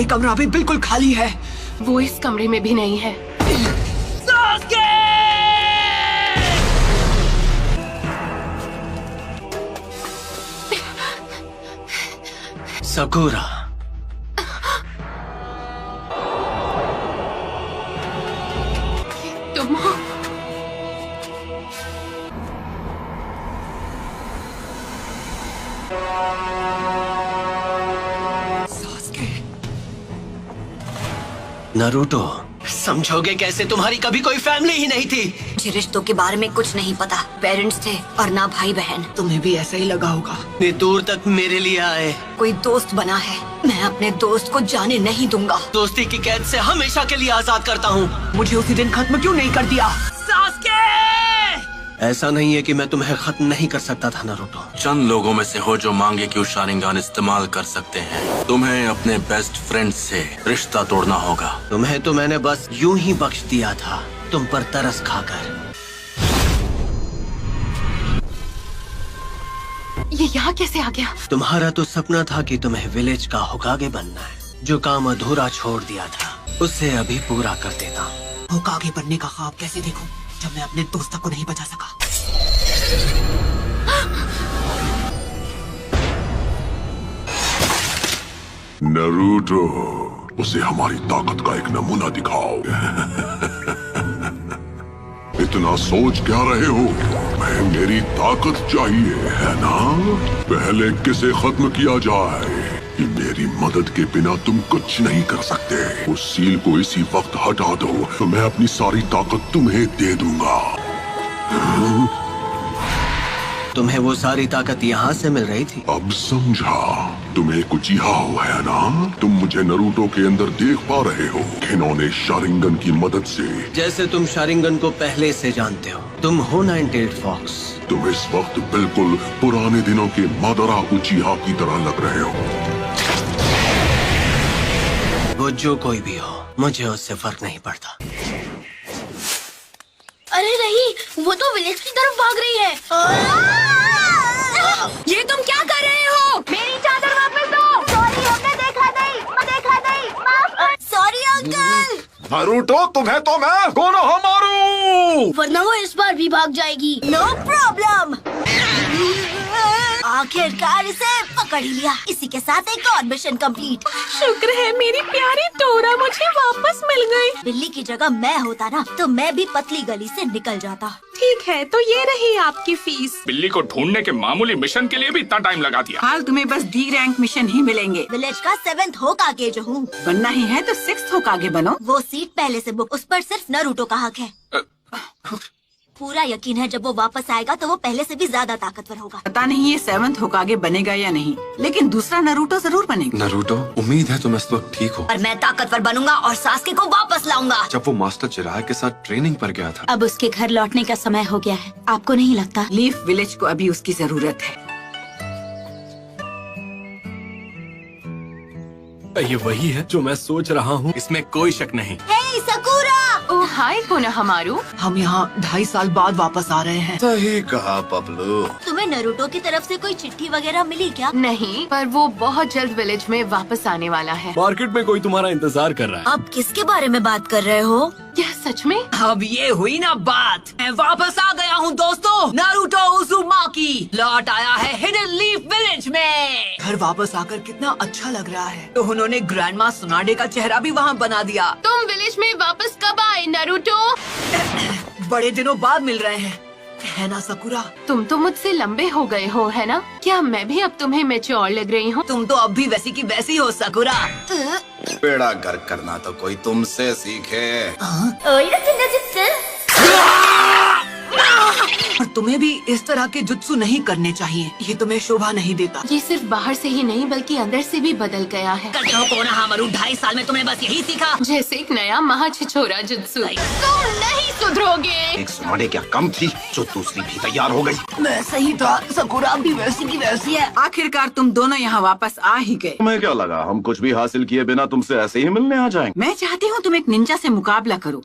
कमरा भी बिल्कुल खाली है। वो इस कमरे में भी नहीं है। सकुरा, तुम हो? नारुतो, समझोगे कैसे? तुम्हारी कभी कोई फैमिली ही नहीं थी। मुझे रिश्तों के बारे में कुछ नहीं पता। पेरेंट्स थे और ना भाई बहन। तुम्हें भी ऐसा ही लगा होगा। इतनी दूर तक मेरे लिए आए। कोई दोस्त बना है, मैं अपने दोस्त को जाने नहीं दूंगा। दोस्ती की कैद से हमेशा के लिए आजाद करता हूँ। मुझे उसी दिन खत्म क्यों नहीं कर दिया? ऐसा नहीं है कि मैं तुम्हें खत्म नहीं कर सकता था नारुतो। चंद लोगों में से हो जो मांगे कि वो शारिंगान इस्तेमाल कर सकते हैं। तुम्हें अपने बेस्ट फ्रेंड से रिश्ता तोड़ना होगा। तुम्हें तो मैंने बस यूं ही बख्श दिया था, तुम पर तरस खाकर। ये यहाँ कैसे आ गया? तुम्हारा तो सपना था कि तुम्हें विलेज का होकागे बनना है। जो काम अधूरा छोड़ दिया था उसे अभी पूरा कर देता हूँ। होकागे बनने का ख्वाब कैसे देखूं जब मैं अपने दोस्त को नहीं बचा सका? नारुतो, उसे हमारी ताकत का एक नमूना दिखाओ। इतना सोच क्या रहे हो? मैं मेरी ताकत चाहिए है ना? पहले किसे खत्म किया जाए कि मेरी मदद के बिना तुम कुछ नहीं कर सकते। उस सील को इसी वक्त हटा दो तो मैं अपनी सारी ताकत तुम्हें दे दूंगा। तुम्हें वो सारी ताकत यहाँ से मिल रही थी? अब समझा। तुम एक उचिहा हो है ना? तुम मुझे नारुतो के अंदर देख पा रहे हो, खिलौने शारिंगन की मदद से। जैसे तुम शारिंगन को पहले से जानते हो। तुम हो नाइन-टेल्ड फॉक्स। तुम इस वक्त बिल्कुल पुराने दिनों के मादरा उचिहा की तरह लग रहे हो। वो जो कोई भी हो, मुझे उससे फर्क नहीं पड़ता। अरे नहीं, वो तो विलेज की तरफ भाग रही है। ये तुम क्या कर रहे हो? मेरी चादर वापस दो। सॉरी, हमने देखा नहीं। Sorry uncle. नारुतो, तुम्हें तो मैं कोनोहा मारू। वरना वो इस बार भी भाग जाएगी। No problem. आखिरकार इसे पकड़ ही लिया। इसी के साथ एक और मिशन कंप्लीट। शुक्र है मेरी प्यारी टोरा मुझे वापस मिल गई। बिल्ली की जगह मैं होता ना तो मैं भी पतली गली से निकल जाता। ठीक है, तो ये रही आपकी फीस। बिल्ली को ढूंढने के मामूली मिशन के लिए भी इतना टाइम लगा दिया। हाल तुम्हें बस डी रैंक मिशन ही मिलेंगे। विलेज का 7th होकागे जो हूँ। बनना ही है तो 6th होकागे बनो। वो सीट पहले से बुक, उस पर सिर्फ नारुतो का हक है। पूरा यकीन है जब वो वापस आएगा तो वो पहले से भी ज्यादा ताकतवर होगा। पता नहीं ये 7th होकागे बनेगा या नहीं, लेकिन दूसरा नारुतो जरूर बनेगा। नारुतो, उम्मीद है तुम इस वक्त ठीक हो। और मैं ताकतवर बनूंगा और सास्के को वापस लाऊंगा। जब वो मास्टर चिराग के साथ ट्रेनिंग पर गया था। अब उसके घर लौटने का समय हो गया है। आपको नहीं लगता? लीफ विलेज को अभी उसकी जरूरत है। ये वही है जो मैं सोच रहा हूँ, इसमें कोई शक नहीं। हे सकुरा! ओह हाय कोनोहामारू। हम यहाँ 2.5 साल बाद वापस आ रहे हैं। सही कहा पपलू। तुम्हें नारुतो की तरफ से कोई चिट्ठी वगैरह मिली क्या? नहीं, पर वो बहुत जल्द विलेज में वापस आने वाला है। मार्केट में कोई तुम्हारा इंतजार कर रहा है। आप किसके बारे में बात कर रहे हो? क्या सच में? अब ये हुई ना बात। मैं वापस आ गया हूँ दोस्तों। नारुतो उज़ुमाकी लौट आया है हिडन लीफ विलेज में। घर वापस आकर कितना अच्छा लग रहा है। तो उन्होंने ग्रैंडमा सुनाडे का चेहरा भी वहाँ बना दिया। तुम विलेज में वापस कब आए नारुतो? बड़े दिनों बाद मिल रहे हैं, है ना सकुरा? तुम तो मुझसे लंबे हो गए हो, है ना? क्या मैं भी अब तुम्हें मैच्योर लग रही हूँ? तुम तो अब भी वैसी की वैसी हो सकुरा। बेड़ा गर्क करना तो कोई तुमसे सीखे। और तुम्हें भी इस तरह के जुत्सु नहीं करने चाहिए। ये तुम्हें शोभा नहीं देता। ये सिर्फ बाहर से ही नहीं बल्कि अंदर से भी बदल गया है। कोनोहामारू, 2.5 साल में तुमने बस यही सीखा। जैसे एक नया महाछिछोरा जुत्सु। तुम नहीं सुधरोगे। एक सुनाडे क्या कम थी जो दूसरी भी तैयार हो गई। मैं सही था, सकुरा भी वैसी की वैसी है। आखिरकार तुम दोनों यहाँ वापस आ ही गए। तुम्हें क्या लगा हम कुछ भी हासिल किए बिना तुमसे ऐसे ही मिलने आ जाएंगे? मैं चाहती हूँ तुम एक निंजा से मुकाबला करो।